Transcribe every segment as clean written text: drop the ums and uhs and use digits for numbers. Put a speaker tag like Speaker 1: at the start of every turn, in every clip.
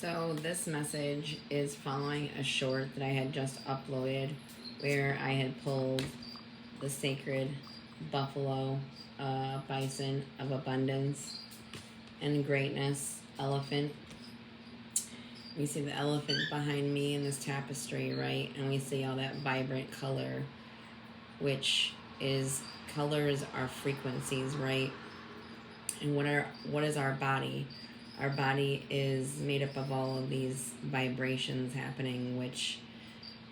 Speaker 1: So this message is following a short that I had just uploaded where I had pulled the sacred buffalo, bison of abundance and greatness, elephant. We see the elephant behind me in this tapestry, right? And we see all that vibrant color, which is colors are frequencies, right? And what is our body? Our body is made up of all of these vibrations happening, which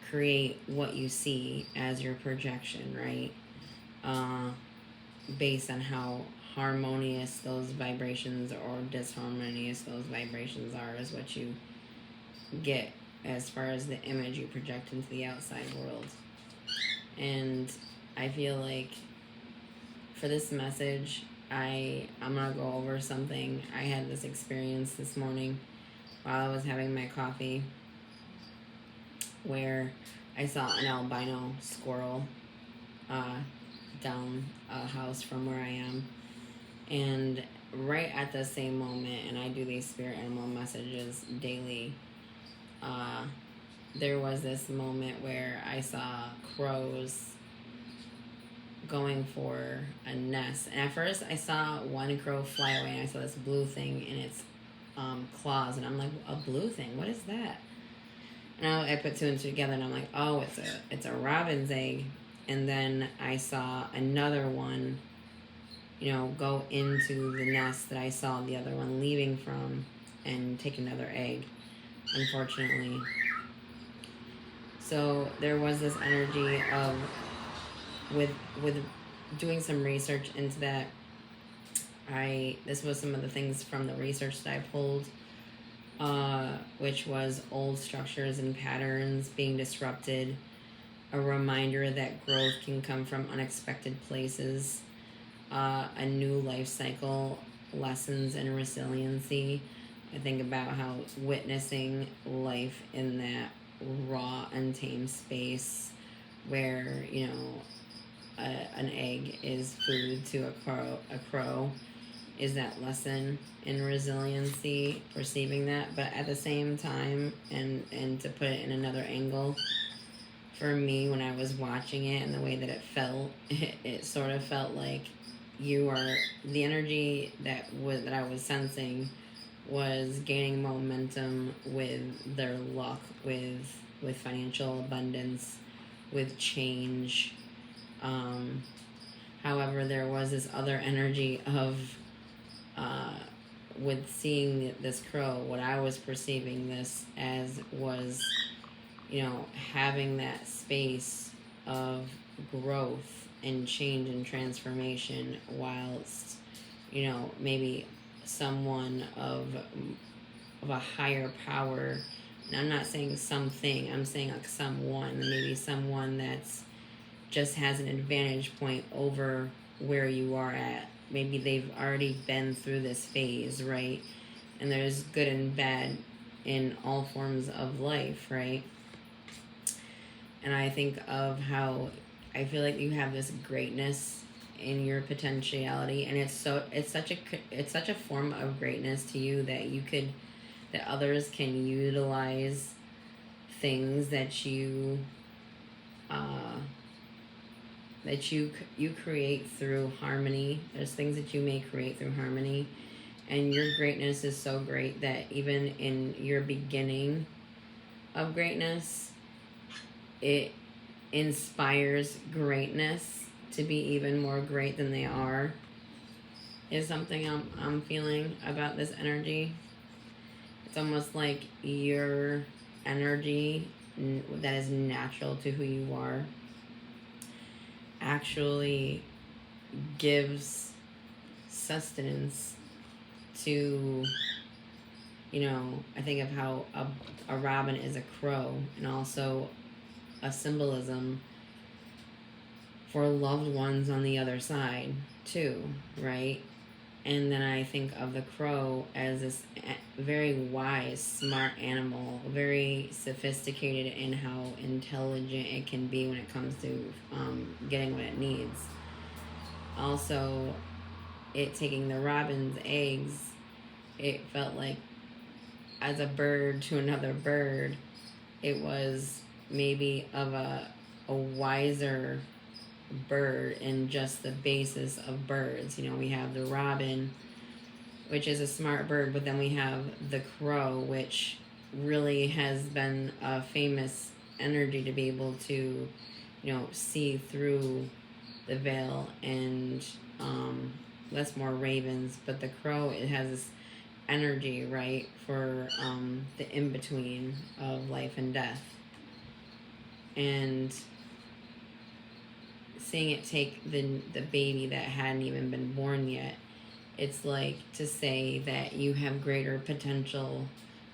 Speaker 1: create what you see as your projection, right? Based on how harmonious those vibrations or disharmonious those vibrations are, is what you get as far as the image you project into the outside world. And I feel like for this message, I'm gonna go over something. I had this experience this morning while I was having my coffee where I saw an albino squirrel down a house from where I am. And right at the same moment, and I do these spirit animal messages daily, there was this moment where I saw crows going for a nest. And at first I saw one crow fly away and I saw this blue thing in its claws, and I'm like, a blue thing? What is that? And I put two and two together and I'm like, oh, it's a robin's egg. And then I saw another one, go into the nest that I saw the other one leaving from and take another egg, unfortunately. So there was this energy of, with doing some research into that, this was some of the things from the research that I pulled, which was old structures and patterns being disrupted, a reminder that growth can come from unexpected places, a new life cycle, lessons in resiliency. I think about how witnessing life in that raw, untamed space where, an egg is food to a crow is that lesson in resiliency, perceiving that. But at the same time, and to put it in another angle, for me, when I was watching it and the way that it felt, it sort of felt like the energy that I was sensing was gaining momentum with their luck, with financial abundance, with change. However, there was this other energy of, with seeing this crow, what I was perceiving this as was, having that space of growth and change and transformation, whilst, maybe someone of a higher power, and I'm not saying something, I'm saying like someone, maybe someone that's just has an advantage point over where you are at. Maybe they've already been through this phase, right? And there's good and bad in all forms of life, right? And I think of how I feel like you have this greatness in your potentiality, and it's such a form of greatness to you that others can utilize things that you create through harmony. There's things that you may create through harmony, and your greatness is so great that even in your beginning of greatness, it inspires greatness to be even more great than they are, is something I'm feeling about this energy. It's almost like your energy that is natural to who you are actually gives sustenance to, I think of how a robin is a crow, and also a symbolism for loved ones on the other side too, right? And then I think of the crow as this very wise, smart animal, very sophisticated in how intelligent it can be when it comes to getting what it needs. Also, it taking the robin's eggs, it felt like as a bird to another bird, it was maybe of a wiser bird in just the basis of birds. You know, we have the robin, which is a smart bird, but then we have the crow, which really has been a famous energy to be able to, you know, see through the veil. And that's more ravens, but the crow, it has this energy, right, for the in-between of life and death. And seeing it take the baby that hadn't even been born yet, it's like to say that you have greater potential.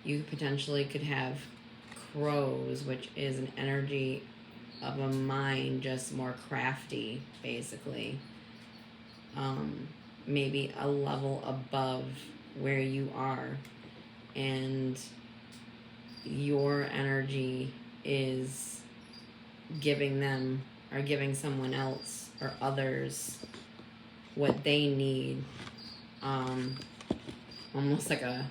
Speaker 1: You potentially could have crows, which is an energy of a mind, just more crafty, basically. Maybe a level above where you are, and your energy is giving them, or giving someone else or others what they need. Almost like a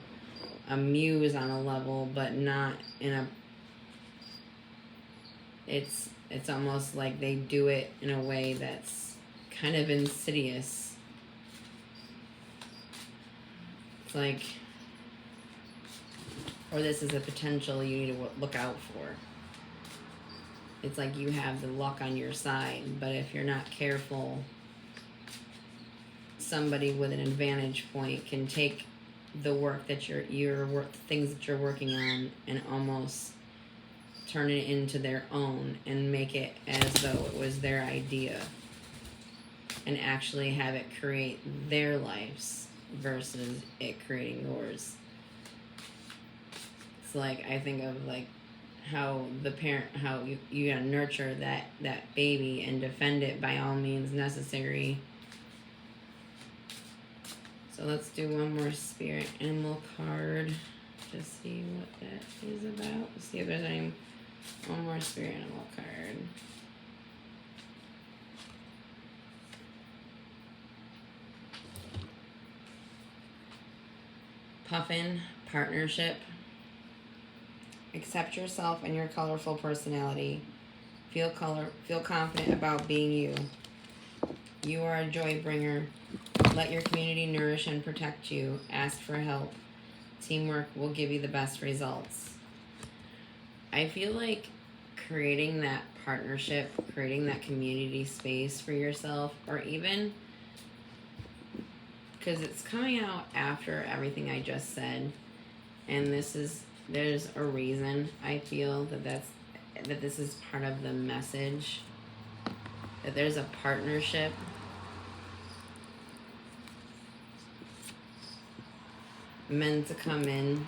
Speaker 1: muse on a level, but not in a, it's almost like they do it in a way that's kind of insidious. It's like, or this is a potential you need to look out for. It's like you have the luck on your side, but if you're not careful, somebody with an advantage point can take the work that your things that you're working on, and almost turn it into their own and make it as though it was their idea, and actually have it create their lives versus it creating yours. It's like, I think of like how the parent, how you gotta nurture that baby and defend it by all means necessary. So let's do one more spirit animal card to see what that is about. Let's see if there's any one more spirit animal card. Puffin, partnership. Accept yourself and your colorful personality. Feel confident about being you. You are a joy bringer. Let your community nourish and protect you. Ask for help. Teamwork will give you the best results. I feel like creating that partnership, creating that community space for yourself, or even, because it's coming out after everything I just said, and there's a reason I feel that this is part of the message, that there's a partnership meant to come in.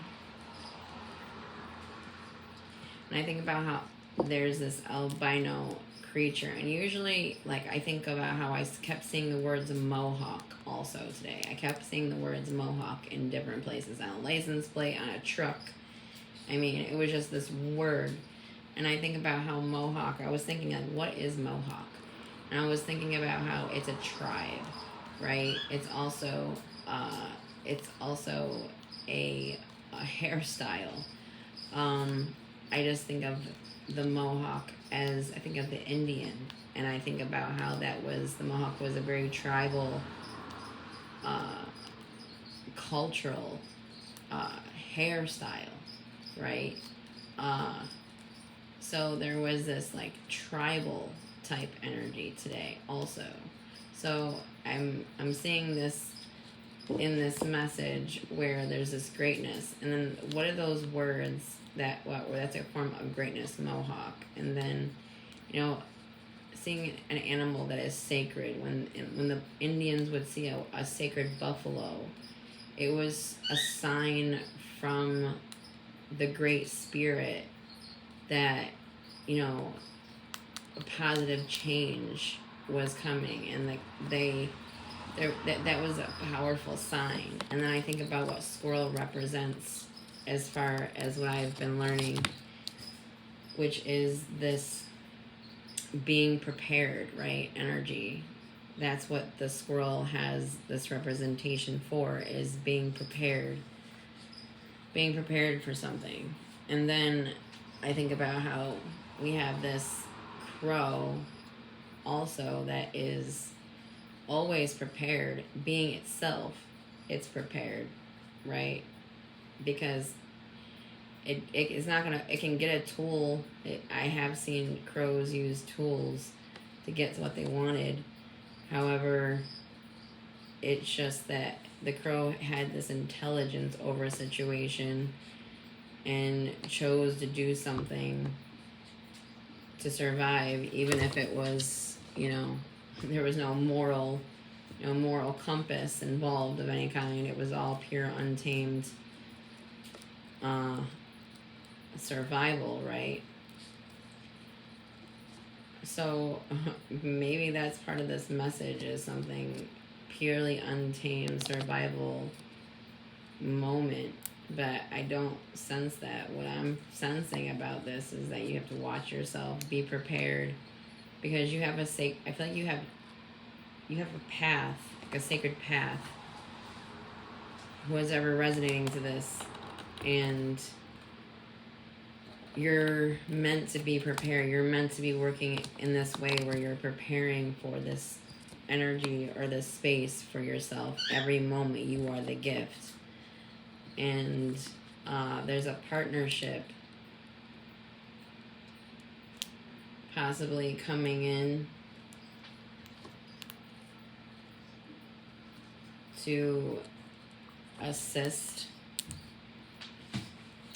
Speaker 1: And I think about how there's this albino creature, and usually, like, I think about how I kept seeing the words Mohawk also today. I kept seeing the words Mohawk in different places, on a license plate, on a truck. I mean, it was just this word. And I think about how Mohawk, I was thinking, like, what is Mohawk? And I was thinking about how it's a tribe, right? It's also a hairstyle. I just think of the Mohawk as, I think of the Indian, and I think about how the Mohawk was a very tribal, cultural hairstyle, right? So there was this like tribal type energy today also. So I'm seeing this in this message where there's this greatness, and then what are those words that's a form of greatness, Mohawk. And then, you know, seeing an animal that is sacred, when the Indians would see a sacred buffalo, it was a sign from the Great Spirit that, you know, a positive change was coming, and like that was a powerful sign. And then I think about what squirrel represents as far as what I've been learning, which is this being prepared, right? Energy. That's what the squirrel has this representation for, is being prepared. being prepared for something. And then I think about how we have this crow also that is always prepared, being itself, it's prepared, right? Because it is not gonna, it can get a tool. I have seen crows use tools to get to what they wanted. However, it's just that the crow had this intelligence over a situation and chose to do something to survive, even if it was, there was no moral compass involved of any kind. It was all pure untamed survival, right? So maybe that's part of this message, is something purely untamed survival moment. But I don't sense that. What I'm sensing about this is that you have to watch yourself, be prepared, because you have I feel like you have a path, like a sacred path. Who is ever resonating to this, and you're meant to be prepared. You're meant to be working in this way where you're preparing for this energy or this space for yourself. Every moment you are the gift. And there's a partnership possibly coming in to assist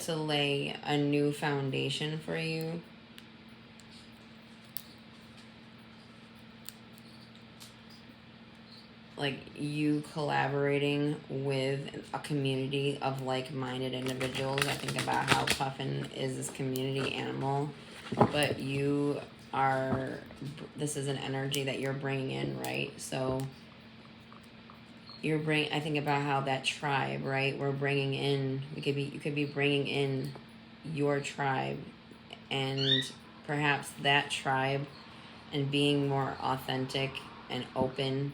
Speaker 1: to lay a new foundation for you. Like you collaborating with a community of like-minded individuals. I think about how Puffin is this community animal, but this is an energy that you're bringing in, right? So I think about how that tribe, right? You could be bringing in your tribe, and perhaps that tribe, and being more authentic and open,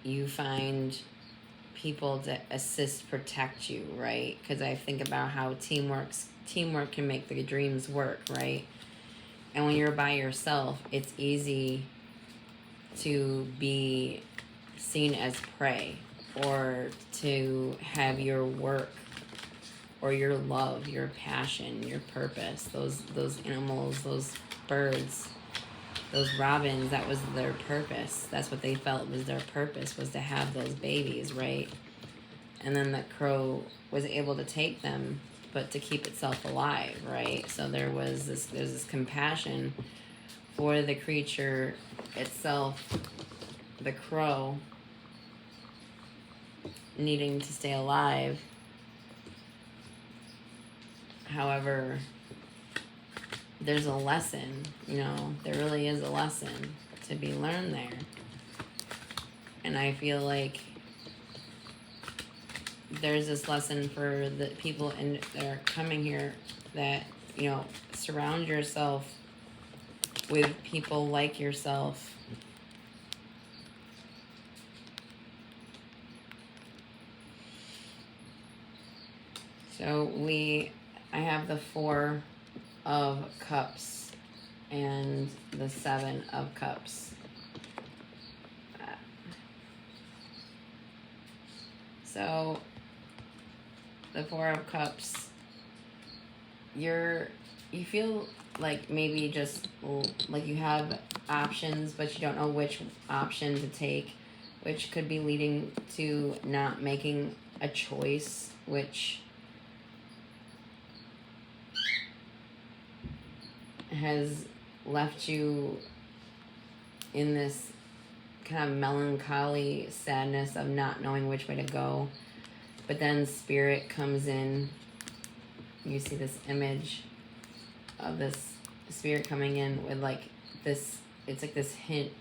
Speaker 1: you find people to assist, protect you, right? Because I think about how teamwork can make the dreams work, right? And when you're by yourself, it's easy to be seen as prey, or to have your work or your love, your passion, your purpose, those animals, those birds, those robins, that was their purpose. That's what they felt was their purpose, was to have those babies, right? And then the crow was able to take them, but to keep itself alive, right? So there's this compassion for the creature itself, the crow, needing to stay alive. However, there's a lesson, there really is a lesson to be learned there. And I feel like there's this lesson for the people that are coming here, that, surround yourself with people like yourself. So I have the 4 of Cups and the 7 of Cups. So the 4 of Cups, you feel like maybe just like you have options, but you don't know which option to take, which could be leading to not making a choice, which has left you in this kind of melancholy sadness of not knowing which way to go. But then spirit comes in. You see this image of this spirit coming in with like this, it's like this hint,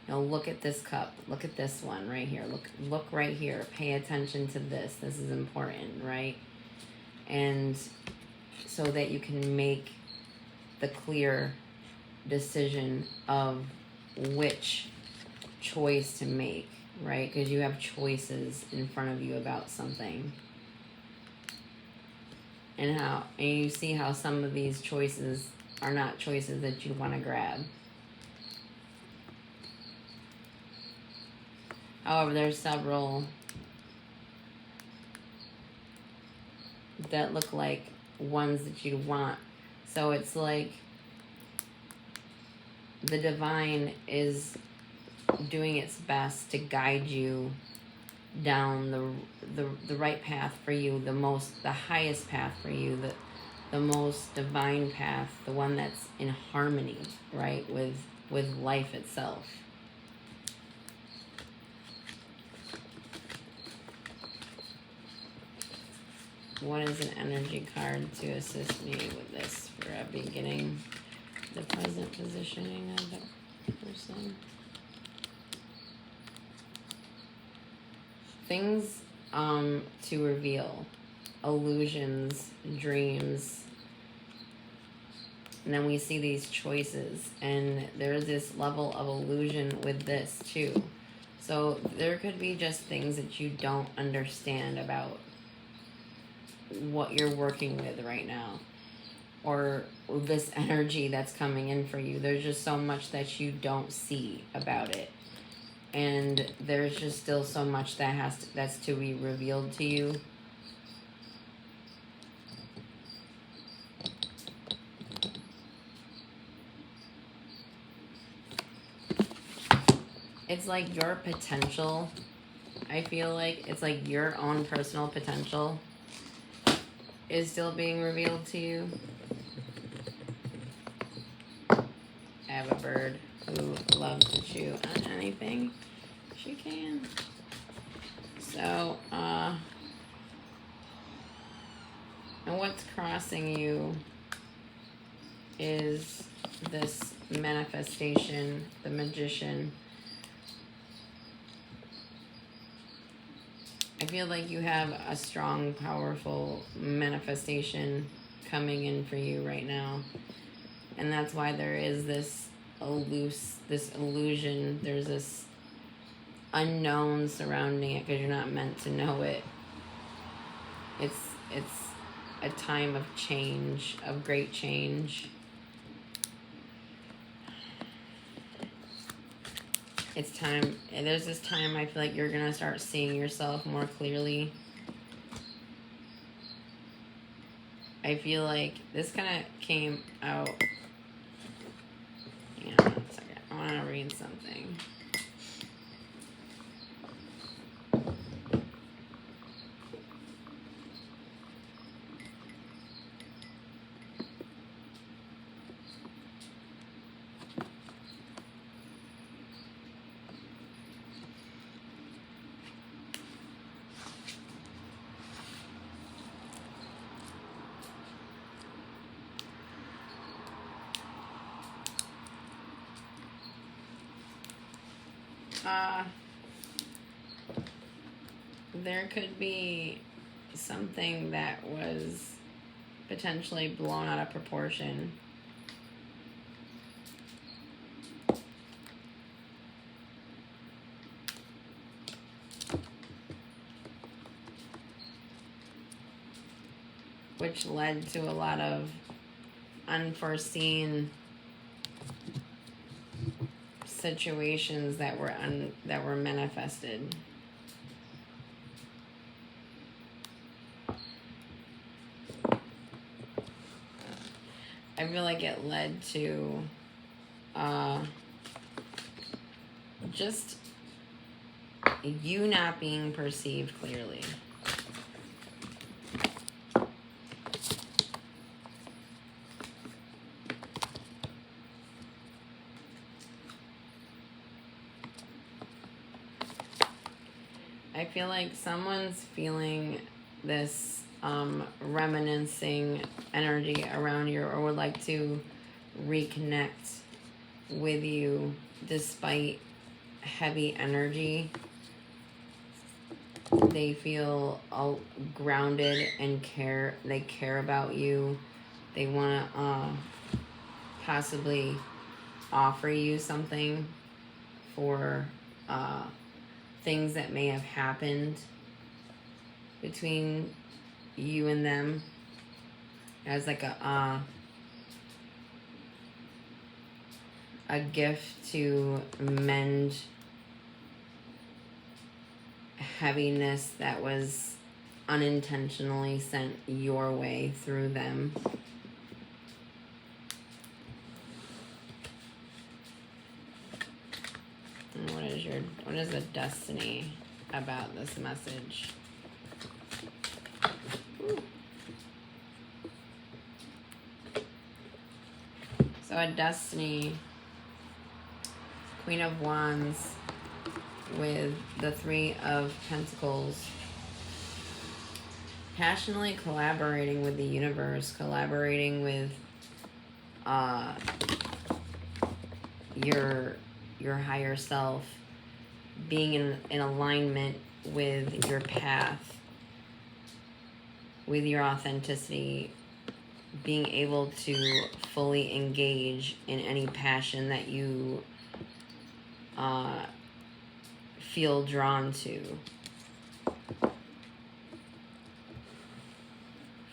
Speaker 1: look at this cup, look at this one right here, look right here, pay attention to this is important, right? And so that you can make the clear decision of which choice to make, right? Because you have choices in front of you about something. and you see how some of these choices are not choices that you want to grab. However, there's several that look like ones that you want. So it's like the divine is doing its best to guide you down the right path for you, the highest path for you, the most divine path, the one that's in harmony, right, with life itself. What is an energy card to assist me with this for beginning the present positioning of the person? Things to reveal, illusions, dreams, and then we see these choices, and there's this level of illusion with this too. So there could be just things that you don't understand about what you're working with right now, or this energy that's coming in for you. There's just so much that you don't see about it, and there's just still so much that's to be revealed to you. It's like your potential, I feel like it's like your own personal potential is still being revealed to you. I have a bird who loves to chew on anything she can. So, and what's crossing you is this manifestation, the Magician. I feel like you have a strong, powerful manifestation coming in for you right now. And that's why there is this illusion. There's this unknown surrounding it because you're not meant to know it. It's a time of change, of great change. It's time, and there's this time I feel like you're going to start seeing yourself more clearly. I feel like this kind of came out. Hang on 1 second. I want to read something. There could be something that was potentially blown out of proportion. Which led to a lot of unforeseen situations that were manifested. I feel like it led to just you not being perceived clearly. I feel like someone's feeling this reminiscing energy around you, or would like to reconnect with you despite heavy energy. They feel all grounded and they care about you. They want to possibly offer you something for things that may have happened between you and them. as like a gift to mend heaviness that was unintentionally sent your way through them. And what is the destiny about this message? Ooh. So a destiny, Queen of Wands with the Three of Pentacles, passionately collaborating with the universe, collaborating with your higher self, being in alignment with your path, with your authenticity, being able to fully engage in any passion that you feel drawn to.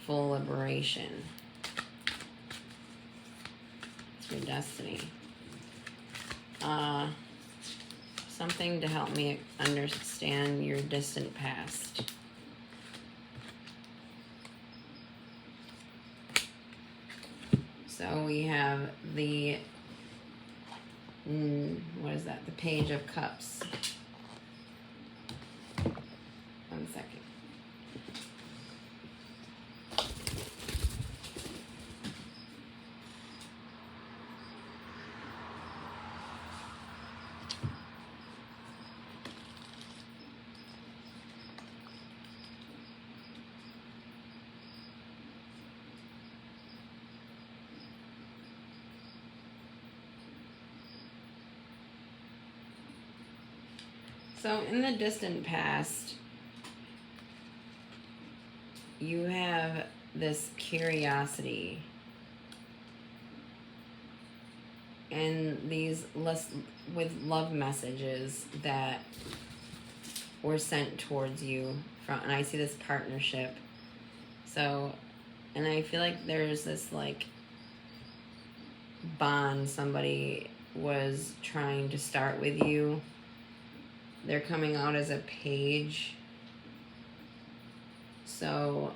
Speaker 1: Full liberation. It's your destiny. Something to help me understand your distant past. So we have the, what is that? The Page of Cups. 1 second. So in the distant past, you have this curiosity and these with love messages that were sent towards you from, and I see this partnership. So, and I feel like there's this like bond somebody was trying to start with you. They're coming out as a page. So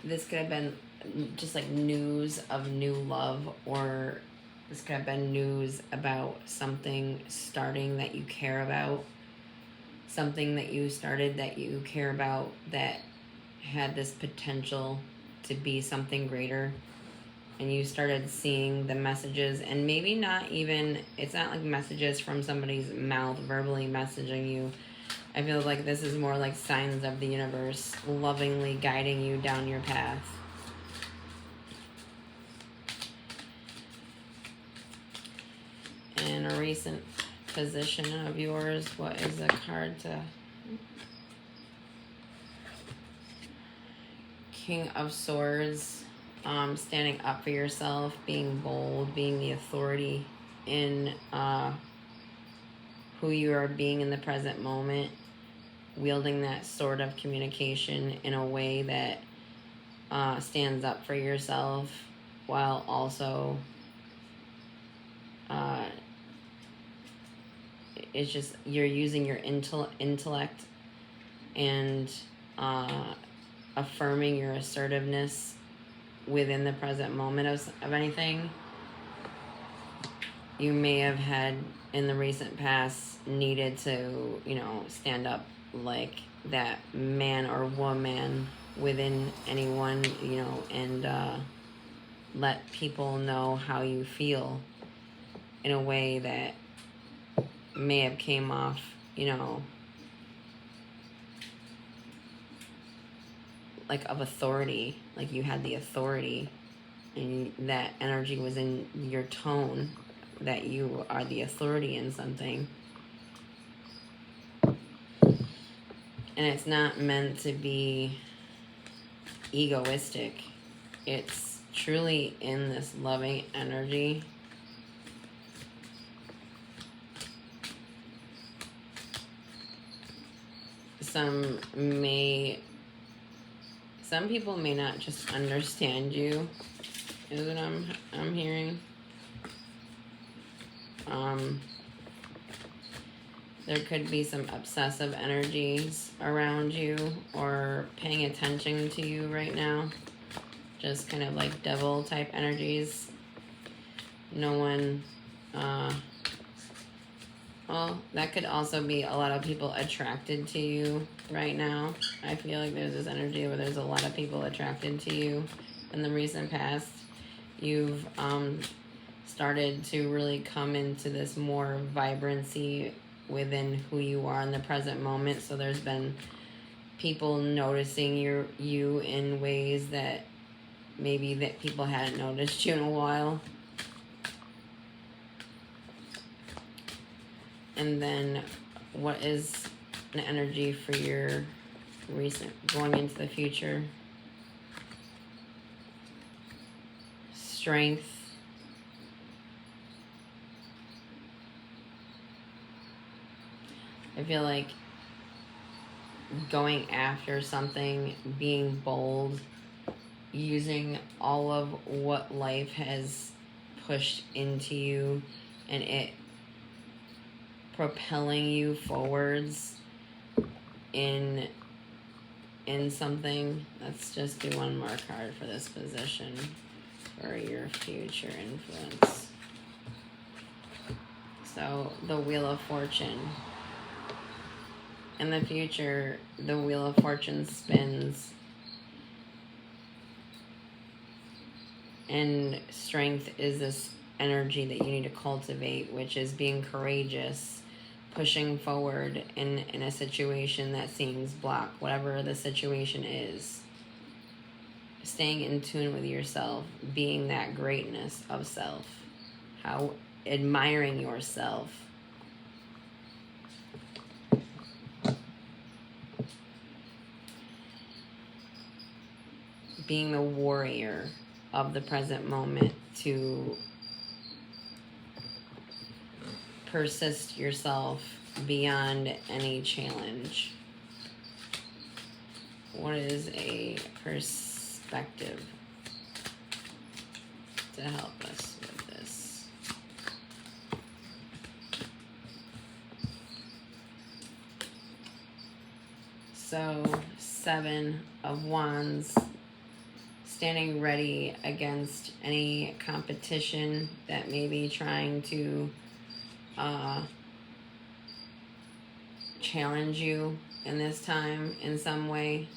Speaker 1: this could have been just like news of new love, or this could have been news about something starting that you care about, something that you started that you care about that had this potential to be something greater. And you started seeing the messages, and maybe not even, it's not like messages from somebody's mouth verbally messaging you. I feel like this is more like signs of the universe lovingly guiding you down your path. And a recent position of yours, what is the card to... King of Swords. Standing up for yourself, being bold, being the authority in who you are being in the present moment, wielding that sword of communication in a way that stands up for yourself while also it's just you're using your intellect and affirming your assertiveness within the present moment of anything. You may have had in the recent past needed to, stand up like that man or woman within anyone, and let people know how you feel in a way that may have came off, like of authority, like you had the authority and that energy was in your tone, that you are the authority in something. And it's not meant to be egoistic. It's truly in this loving energy. some people may not just understand you, is what I'm hearing. There could be some obsessive energies around you or paying attention to you right now. Just kind of like devil type energies. No one, well, that could also be a lot of people attracted to you right now. I feel like there's this energy where there's a lot of people attracted to you in the recent past. You've started to really come into this more vibrancy within who you are in the present moment. So there's been people noticing you in ways that maybe that people hadn't noticed you in a while. And then what is an energy for your recent going into the future? Strength. I feel like going after something, being bold, using all of what life has pushed into you and it propelling you forwards in something. Let's just do one more card for this position for your future influence. So the Wheel of Fortune. In the future, the Wheel of Fortune spins, and strength is this energy that you need to cultivate, which is being courageous, pushing forward in a situation that seems blocked, whatever the situation is. Staying in tune with yourself, being that greatness of self, how admiring yourself. Being the warrior of the present moment to persist yourself beyond any challenge. What is a perspective to help us with this? So, 7 of Wands. Standing ready against any competition that may be trying to challenge you in this time in some way,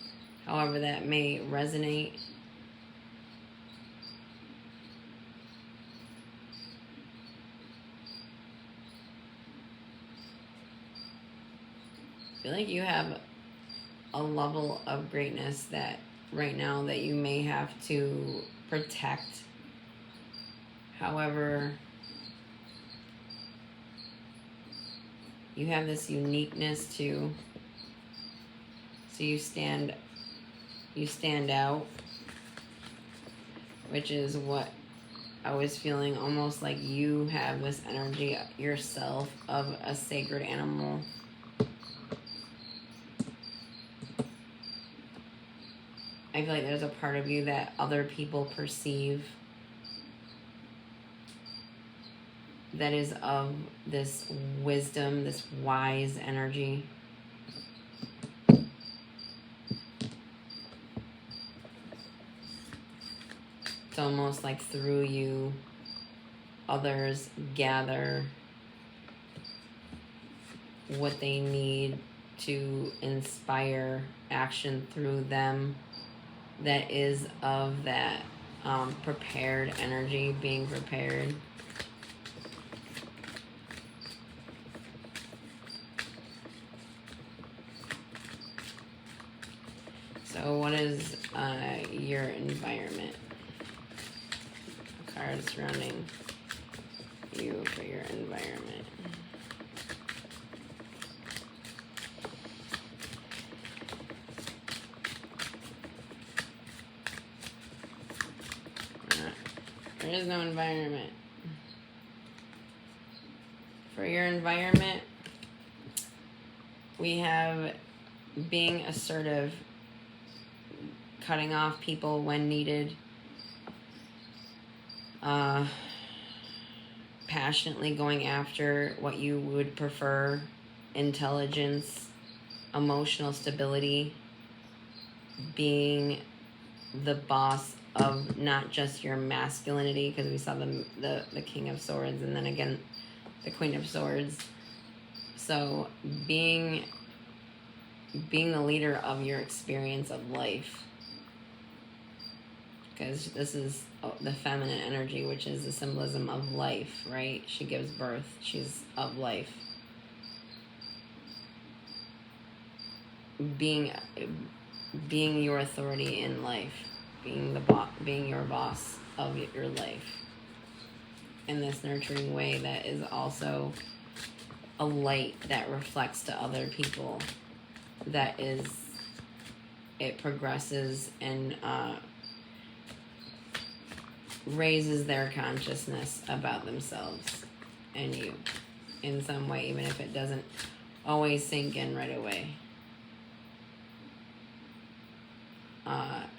Speaker 1: however that may resonate. I feel like you have a level of greatness that right now that you may have to protect. However, you have this uniqueness too. So you stand out, which is what I was feeling, almost like you have this energy yourself of a sacred animal. I feel like there's a part of you that other people perceive that is of this wisdom, this wise energy. It's almost like through you, others gather what they need to inspire action through them that is of that prepared energy, being prepared. So what is your environment? Cards surrounding you for your environment. There is no environment. For your environment, we have being assertive, cutting off people when needed, passionately going after what you would prefer, intelligence, emotional stability, being the boss of not just your masculinity, because we saw the King of Swords and then again the Queen of Swords. So being the leader of your experience of life, because this is the feminine energy, which is the symbolism of life, right? She gives birth. She's of life. Being your authority in life, being your boss of your life in this nurturing way that is also a light that reflects to other people, that is, it progresses and raises their consciousness about themselves and you in some way, even if it doesn't always sink in right away.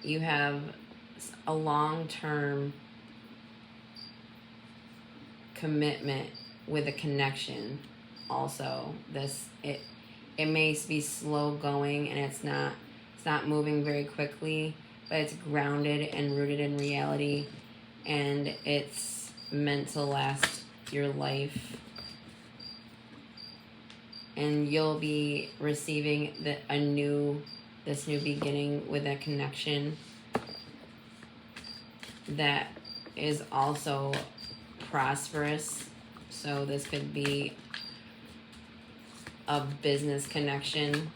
Speaker 1: You have a long-term commitment with a connection. Also, it may be slow going and it's not moving very quickly, but it's grounded and rooted in reality, and it's meant to last your life. And you'll be receiving this new beginning with a connection that is also prosperous. So this could be a business connection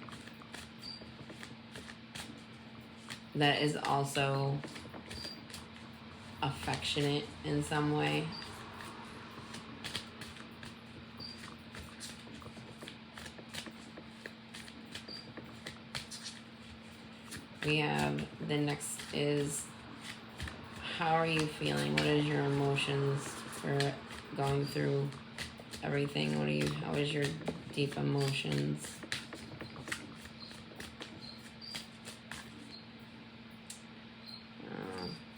Speaker 1: that is also affectionate in some way. We have the next is, how are you feeling? What is your emotions for going through everything? How is your deep emotions?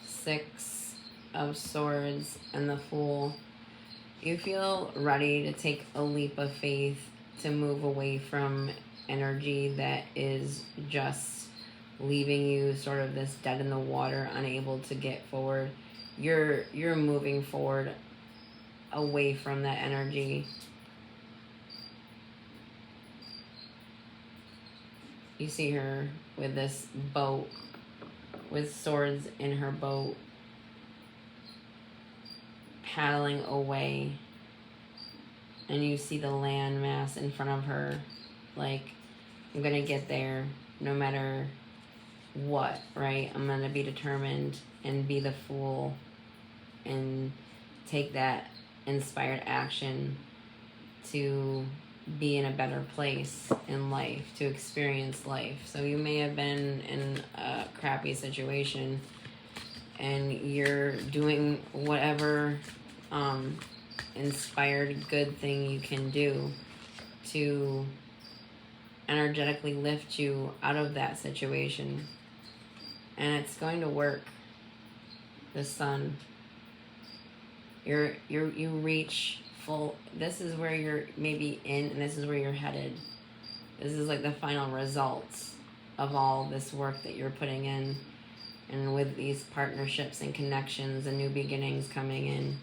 Speaker 1: Six of Swords and the Fool. You feel ready to take a leap of faith, to move away from energy that is just leaving you sort of this dead in the water, unable to get forward. You're moving forward away from that energy. You see her with this boat, with swords in her boat, paddling away, and you see the land mass in front of her, like, I'm gonna get there no matter what, right? I'm gonna be determined and be the fool and take that inspired action to be in a better place in life, to experience life. So you may have been in a crappy situation and you're doing whatever inspired good thing you can do to energetically lift you out of that situation. And it's going to work. The Sun. You reach full. This is where you're maybe in, and this is where you're headed. This is like the final results of all this work that you're putting in, and with these partnerships and connections and new beginnings coming in.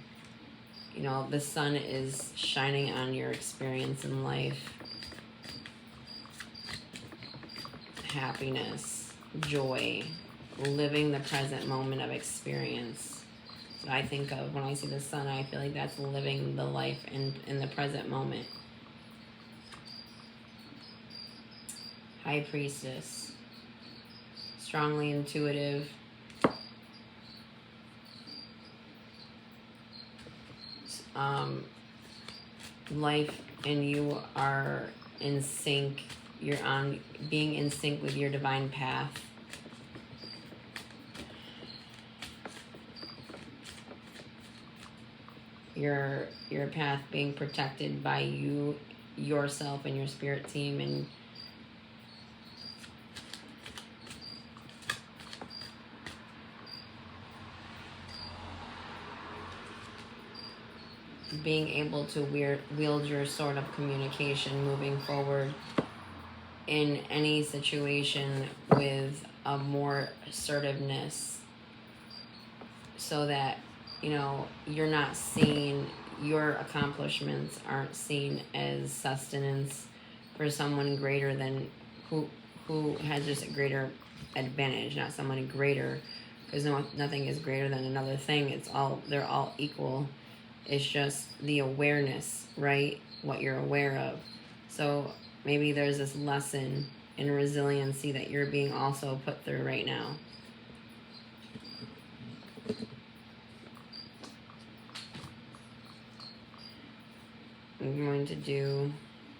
Speaker 1: You know, the sun is shining on your experience in life. Happiness, joy, living the present moment of experience. So I think of when I see the sun, I feel like that's living the life in the present moment. High Priestess, strongly intuitive, life and you are in sync. You're being in sync with your divine path. Your path being protected by you, yourself, and your spirit team, and being able to wield your sword of communication moving forward in any situation with a more assertiveness, so that, you know, you're not seen, your accomplishments aren't seen as sustenance for someone greater than who has just a greater advantage, not someone greater, because nothing is greater than another thing. They're all equal. It's just the awareness, right? What you're aware of. So maybe there's this lesson in resiliency that you're being also put through right now. I'm going to do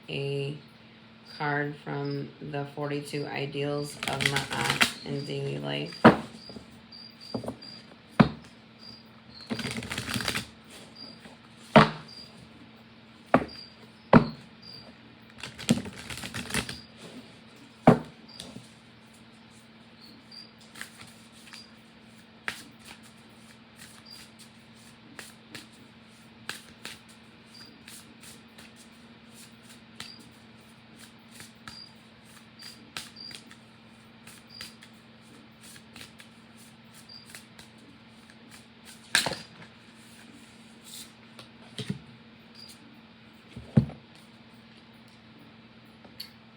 Speaker 1: a card from the 42 Ideals of Ma'at in Daily Life.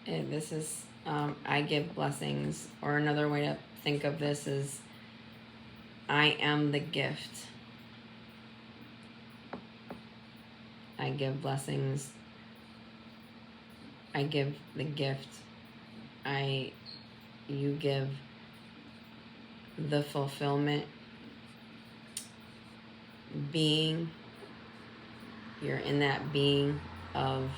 Speaker 1: And this is, I give blessings, or another way to think of this is, I am the gift. I give blessings. I give the gift. You give the fulfillment. Being. You're in that being of,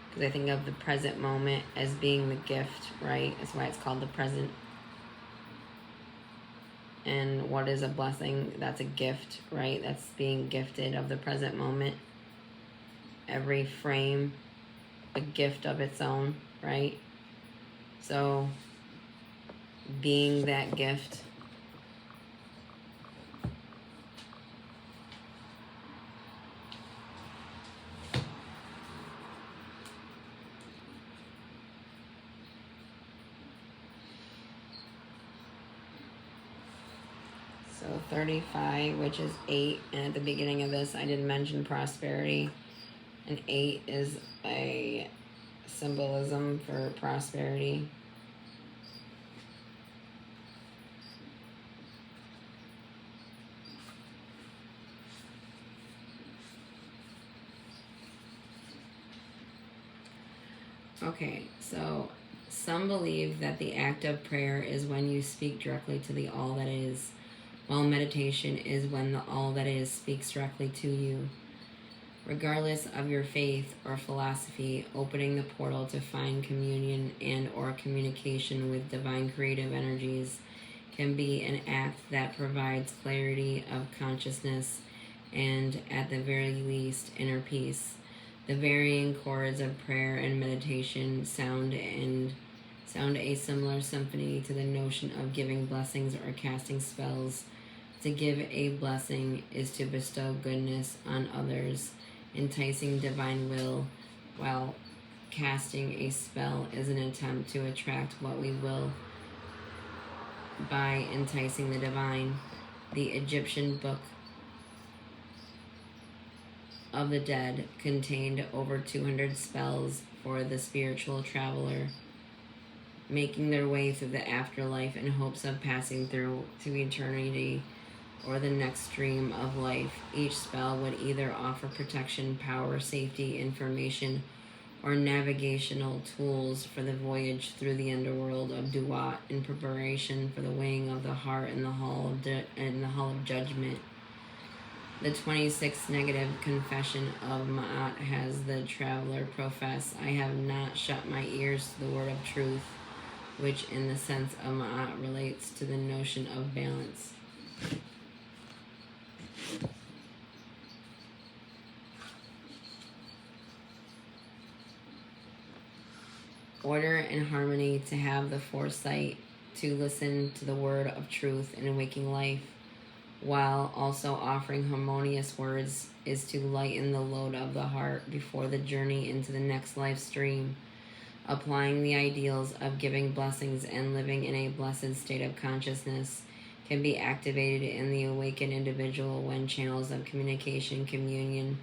Speaker 1: because I think of the present moment as being the gift, right? That's why it's called the present. And what is a blessing? That's a gift, right? That's being gifted of the present moment. Every frame, a gift of its own, right? So, being that gift. So 35, which is 8, and at the beginning of this I did mention prosperity, and 8 is a symbolism for prosperity. Okay, so some believe that the act of prayer is when you speak directly to the all that is, while meditation is when the all that is speaks directly to you. Regardless of your faith or philosophy, opening the portal to find communion and or communication with divine creative energies can be an act that provides clarity of consciousness and, at the very least, inner peace. The varying chords of prayer and meditation sound a similar symphony to the notion of giving blessings or casting spells. To give a blessing is to bestow goodness on others, enticing divine will, while casting a spell is an attempt to attract what we will by enticing the divine. The Egyptian Book of the Dead contained over 200 spells for the spiritual traveler making their way through the afterlife in hopes of passing through to eternity or the next stream of life. Each spell would either offer protection, power, safety, information, or navigational tools for the voyage through the underworld of Duat in preparation for the weighing of the heart in the hall of judgment. The 26th negative confession of Ma'at has the traveler profess, I have not shut my ears to the word of truth, which in the sense of Ma'at relates to the notion of balance. Order and harmony, to have the foresight to listen to the word of truth in waking life, while also offering harmonious words, is to lighten the load of the heart before the journey into the next life stream. Applying the ideals of giving blessings and living in a blessed state of consciousness can be activated in the awakened individual when channels of communication, communion,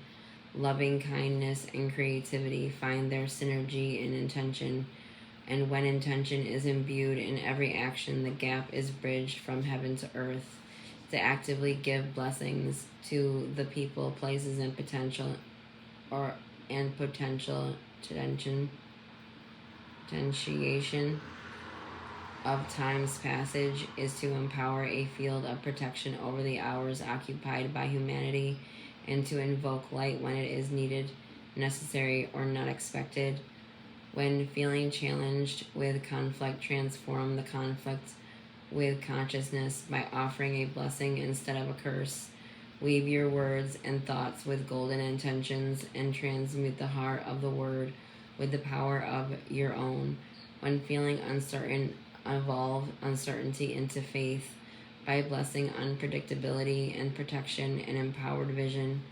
Speaker 1: loving kindness, and creativity find their synergy in intention. And when intention is imbued in every action, the gap is bridged from heaven to earth to actively give blessings to the people, places, and potentiation of time's passage is to empower a field of protection over the hours occupied by humanity and to invoke light when it is needed, necessary, or not expected. When feeling challenged with conflict, transform the conflict with consciousness by offering a blessing instead of a curse. Weave your words and thoughts with golden intentions and transmute the heart of the word with the power of your own. When feeling uncertain, evolve uncertainty into faith by blessing unpredictability and protection and empowered vision.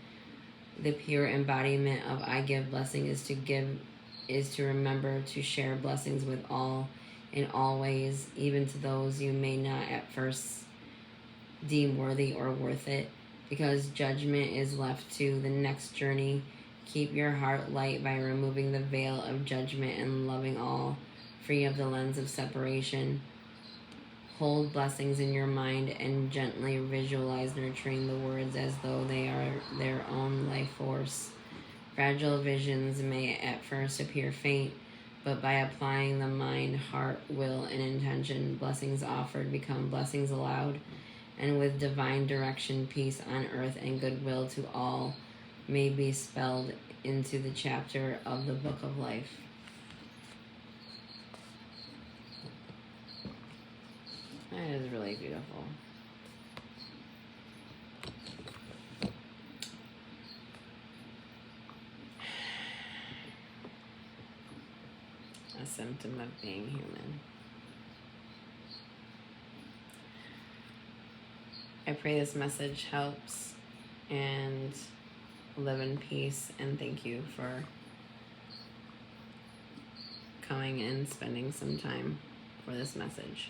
Speaker 1: The pure embodiment of I give blessing is to remember to share blessings with all in all ways, even to those you may not at first deem worthy or worth it, because judgment is left to the next journey. Keep your heart light by removing the veil of judgment and loving all, free of the lens of separation. Hold blessings in your mind and gently visualize nurturing the words as though they are their own life force. Fragile visions may at first appear faint, but by applying the mind, heart, will, and intention, blessings offered become blessings allowed, and with divine direction, peace on earth and goodwill to all may be spelled into the chapter of the Book of Life. That is really beautiful. A symptom of being human. I pray this message helps, and live in peace, and thank you for coming and spending some time for this message.